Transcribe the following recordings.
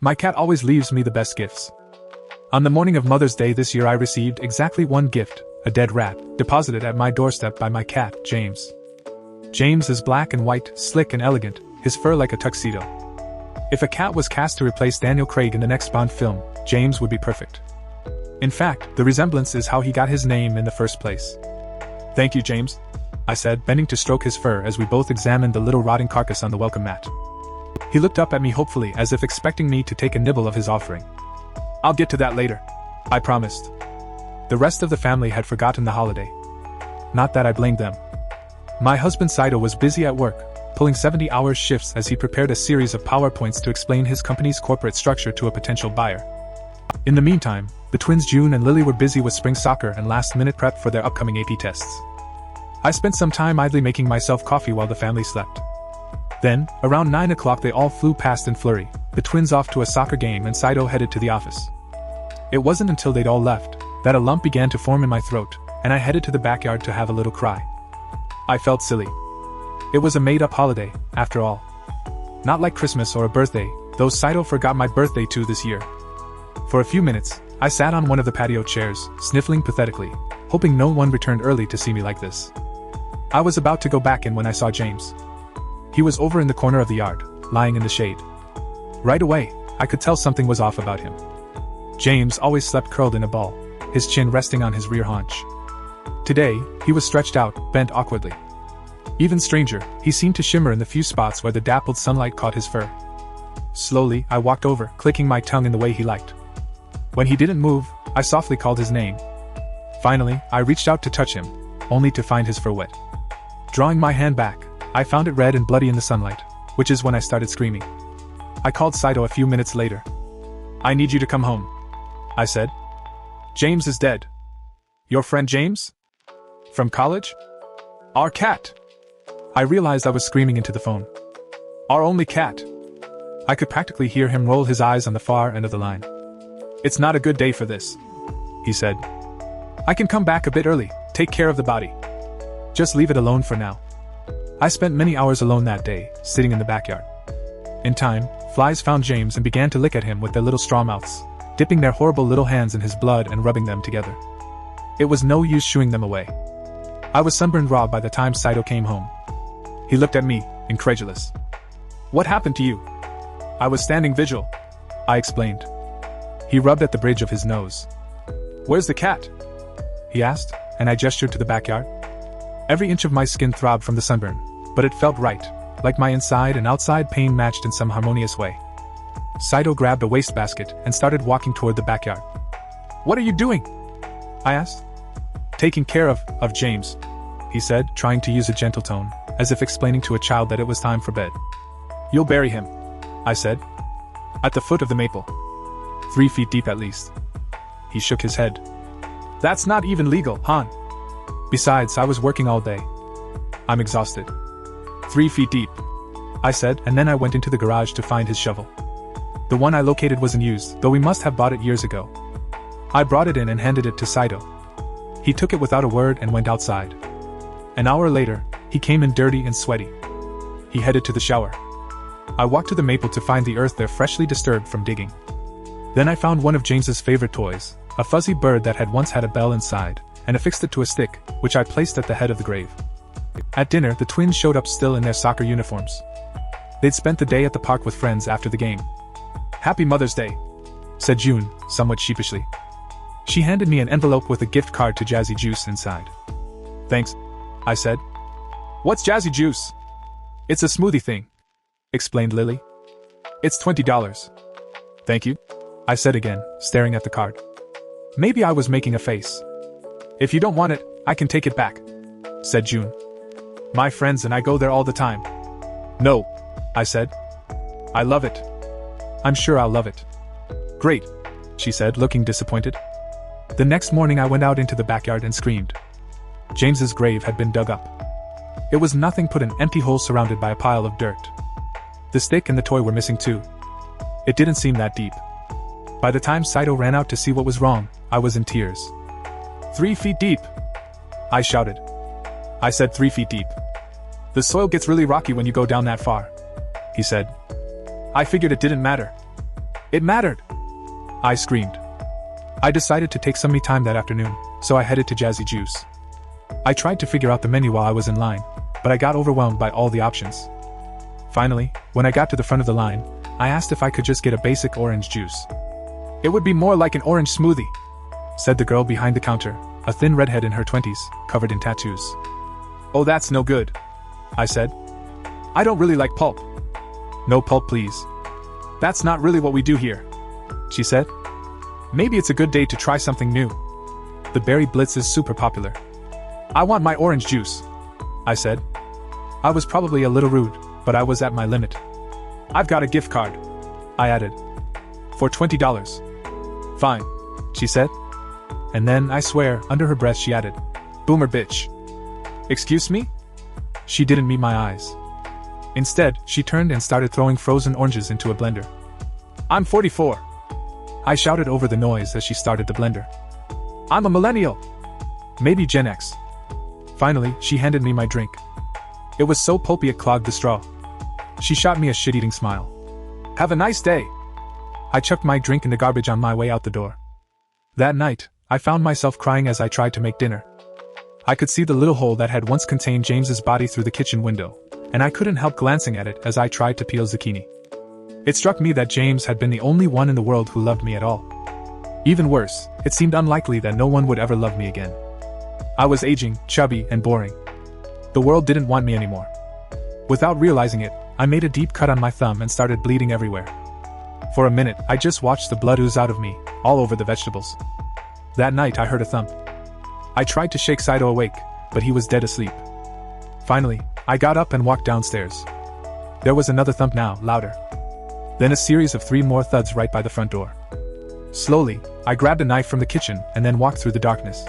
My cat always leaves me the best gifts. On the morning of Mother's Day this year I received exactly one gift, a dead rat, deposited at my doorstep by my cat, James. James is black and white, slick and elegant, his fur like a tuxedo. If a cat was cast to replace Daniel Craig in the next Bond film, James would be perfect. In fact, the resemblance is how he got his name in the first place. "Thank you, James," I said, bending to stroke his fur as we both examined the little rotting carcass on the welcome mat. He looked up at me hopefully as if expecting me to take a nibble of his offering. "I'll get to that later," I promised. The rest of the family had forgotten the holiday. Not that I blamed them. My husband Saito was busy at work, pulling 70-hour shifts as he prepared a series of PowerPoints to explain his company's corporate structure to a potential buyer. In the meantime, the twins June and Lily were busy with spring soccer and last-minute prep for their upcoming AP tests. I spent some time idly making myself coffee while the family slept. Then, around 9 o'clock they all flew past in flurry, the twins off to a soccer game and Saito headed to the office. It wasn't until they'd all left that a lump began to form in my throat, and I headed to the backyard to have a little cry. I felt silly. It was a made-up holiday, after all. Not like Christmas or a birthday, though Saito forgot my birthday too this year. For a few minutes, I sat on one of the patio chairs, sniffling pathetically, hoping no one returned early to see me like this. I was about to go back in when I saw James. He was over in the corner of the yard, lying in the shade. Right away, I could tell something was off about him. James always slept curled in a ball, his chin resting on his rear haunch. Today, he was stretched out, bent awkwardly. Even stranger, he seemed to shimmer in the few spots where the dappled sunlight caught his fur. Slowly, I walked over, clicking my tongue in the way he liked. When he didn't move, I softly called his name. Finally, I reached out to touch him, only to find his fur wet. Drawing my hand back, I found it red and bloody in the sunlight, which is when I started screaming. I called Saito a few minutes later. "I need you to come home," I said. "James is dead." "Your friend James? From college?" "Our cat." I realized I was screaming into the phone. "Our only cat." I could practically hear him roll his eyes on the far end of the line. "It's not a good day for this," he said. "I can come back a bit early, take care of the body. Just leave it alone for now." I spent many hours alone that day, sitting in the backyard. In time, flies found James and began to lick at him with their little straw mouths, dipping their horrible little hands in his blood and rubbing them together. It was no use shooing them away. I was sunburned raw by the time Saito came home. He looked at me, incredulous. "What happened to you?" "I was standing vigil," I explained. He rubbed at the bridge of his nose. "Where's the cat?" he asked, and I gestured to the backyard. Every inch of my skin throbbed from the sunburn, but it felt right, like my inside and outside pain matched in some harmonious way. Saito grabbed a wastebasket and started walking toward the backyard. "What are you doing?" I asked. "Taking care of James," he said, trying to use a gentle tone, as if explaining to a child that it was time for bed. "You'll bury him," I said. "At the foot of the maple. 3 feet deep at least." He shook his head. "That's not even legal, Han. Besides, I was working all day. I'm exhausted." 3 feet deep," I said, and then I went into the garage to find his shovel. The one I located wasn't used, though we must have bought it years ago. I brought it in and handed it to Saito. He took it without a word and went outside. An hour later, he came in dirty and sweaty. He headed to the shower. I walked to the maple to find the earth there freshly disturbed from digging. Then I found one of James's favorite toys, a fuzzy bird that had once had a bell inside, and affixed it to a stick, which I placed at the head of the grave. At dinner, the twins showed up still in their soccer uniforms. They'd spent the day at the park with friends after the game. "Happy Mother's Day," said June, somewhat sheepishly. She handed me an envelope with a gift card to Jazzy Juice inside. "Thanks," I said. "What's Jazzy Juice?" "It's a smoothie thing," explained Lily. "It's $20. "Thank you," I said again, staring at the card. Maybe I was making a face. "If you don't want it, I can take it back," said June. "My friends and I go there all the time." "No," I said. "I love it. I'm sure I'll love it." "Great," she said, looking disappointed. The next morning I went out into the backyard and screamed. James's grave had been dug up. It was nothing but an empty hole surrounded by a pile of dirt. The stick and the toy were missing too. It didn't seem that deep. By the time Saito ran out to see what was wrong, I was in tears. 3 feet deep!" I shouted. I said 3 feet deep. "The soil gets really rocky when you go down that far," he said. I figured it didn't matter. It mattered! I screamed. I decided to take some me time that afternoon, so I headed to Jazzy Juice. I tried to figure out the menu while I was in line, but I got overwhelmed by all the options. Finally, when I got to the front of the line, I asked if I could just get a basic orange juice. It would be more like an orange smoothie, said the girl behind the counter, a thin redhead in her 20s, covered in tattoos. Oh, that's no good, I said. I don't really like pulp. No pulp, please. That's not really what we do here, she said. Maybe it's a good day to try something new. The berry blitz is super popular. I want my orange juice, I said. I was probably a little rude, but I was at my limit. I've got a gift card, I added. For $20. Fine, she said. And then, I swear, under her breath she added, Boomer bitch. Excuse me? She didn't meet my eyes. Instead, she turned and started throwing frozen oranges into a blender. I'm 44. I shouted over the noise as she started the blender. I'm a millennial. Maybe Gen X. Finally, she handed me my drink. It was so pulpy it clogged the straw. She shot me a shit-eating smile. Have a nice day. I chucked my drink in the garbage on my way out the door. That night, I found myself crying as I tried to make dinner. I could see the little hole that had once contained James's body through the kitchen window, and I couldn't help glancing at it as I tried to peel zucchini. It struck me that James had been the only one in the world who loved me at all. Even worse, it seemed unlikely that no one would ever love me again. I was aging, chubby, and boring. The world didn't want me anymore. Without realizing it, I made a deep cut on my thumb and started bleeding everywhere. For a minute, I just watched the blood ooze out of me, all over the vegetables. That night I heard a thump. I tried to shake Saito awake, but he was dead asleep. Finally, I got up and walked downstairs. There was another thump now, louder. Then a series of 3 more thuds right by the front door. Slowly, I grabbed a knife from the kitchen and then walked through the darkness.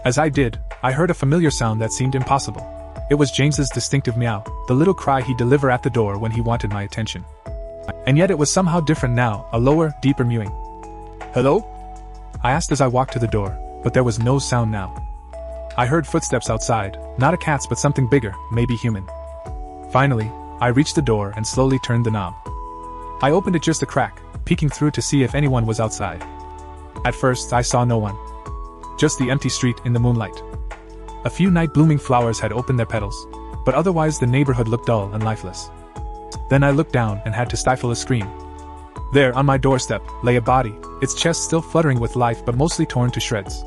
As I did, I heard a familiar sound that seemed impossible. It was James's distinctive meow, the little cry he'd deliver at the door when he wanted my attention. And yet it was somehow different now, a lower, deeper mewing. Hello? I asked as I walked to the door, but there was no sound now. I heard footsteps outside, not a cat's but something bigger, maybe human. Finally, I reached the door and slowly turned the knob. I opened it just a crack, peeking through to see if anyone was outside. At first, I saw no one. Just the empty street in the moonlight. A few night-blooming flowers had opened their petals, but otherwise the neighborhood looked dull and lifeless. Then I looked down and had to stifle a scream. There, on my doorstep, lay a body, its chest still fluttering with life but mostly torn to shreds.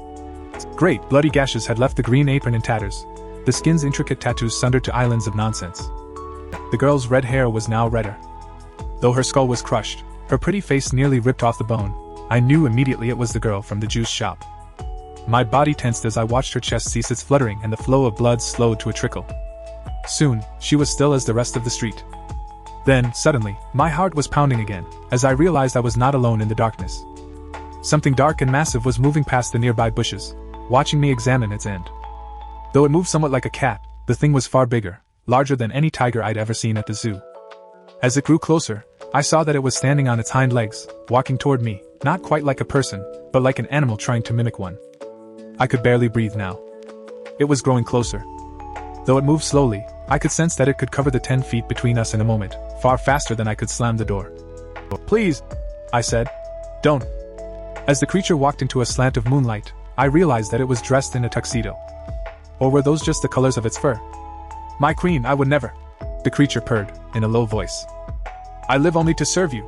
Great, bloody gashes had left the green apron in tatters, the skin's intricate tattoos sundered to islands of nonsense. The girl's red hair was now redder. Though her skull was crushed, her pretty face nearly ripped off the bone, I knew immediately it was the girl from the juice shop. My body tensed as I watched her chest cease its fluttering and the flow of blood slowed to a trickle. Soon, she was still as the rest of the street. Then, suddenly, my heart was pounding again, as I realized I was not alone in the darkness. Something dark and massive was moving past the nearby bushes, watching me examine its end. Though it moved somewhat like a cat, the thing was far bigger, larger than any tiger I'd ever seen at the zoo. As it grew closer, I saw that it was standing on its hind legs, walking toward me, not quite like a person, but like an animal trying to mimic one. I could barely breathe now. It was growing closer. Though it moved slowly, I could sense that it could cover the 10 feet between us in a moment, far faster than I could slam the door. Please, I said. Don't. As the creature walked into a slant of moonlight, I realized that it was dressed in a tuxedo. Or were those just the colors of its fur? My queen, I would never. The creature purred, in a low voice. I live only to serve you.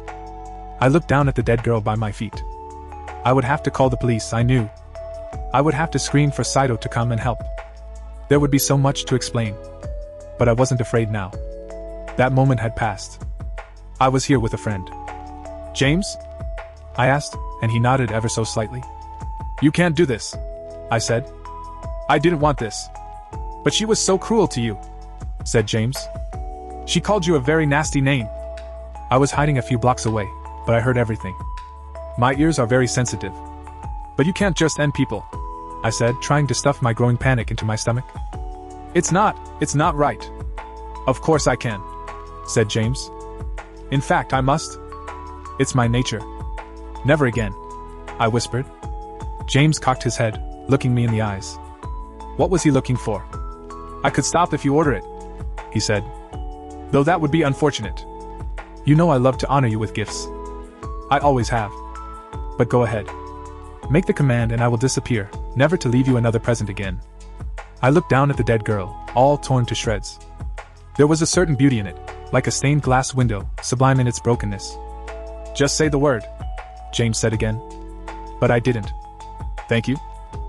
I looked down at the dead girl by my feet. I would have to call the police, I knew. I would have to scream for Saito to come and help. There would be so much to explain. But I wasn't afraid now. That moment had passed. I was here with a friend. James? I asked, and he nodded ever so slightly. You can't do this, I said. I didn't want this. But she was so cruel to you, said James. She called you a very nasty name. I was hiding a few blocks away, but I heard everything. My ears are very sensitive. But you can't just end people, I said, trying to stuff my growing panic into my stomach. It's not right. Of course I can, said James. In fact, I must. It's my nature. Never again, I whispered. James cocked his head, looking me in the eyes. What was he looking for? I could stop if you order it, he said. Though that would be unfortunate. You know I love to honor you with gifts. I always have. But go ahead. Make the command and I will disappear, never to leave you another present again. I looked down at the dead girl, all torn to shreds. There was a certain beauty in it, like a stained glass window, sublime in its brokenness. Just say the word, James said again. But I didn't. Thank you,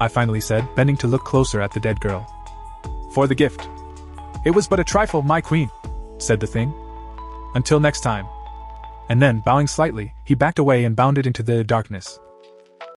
I finally said, bending to look closer at the dead girl. For the gift. It was but a trifle, my queen, said the thing. Until next time. And then, bowing slightly, he backed away and bounded into the darkness.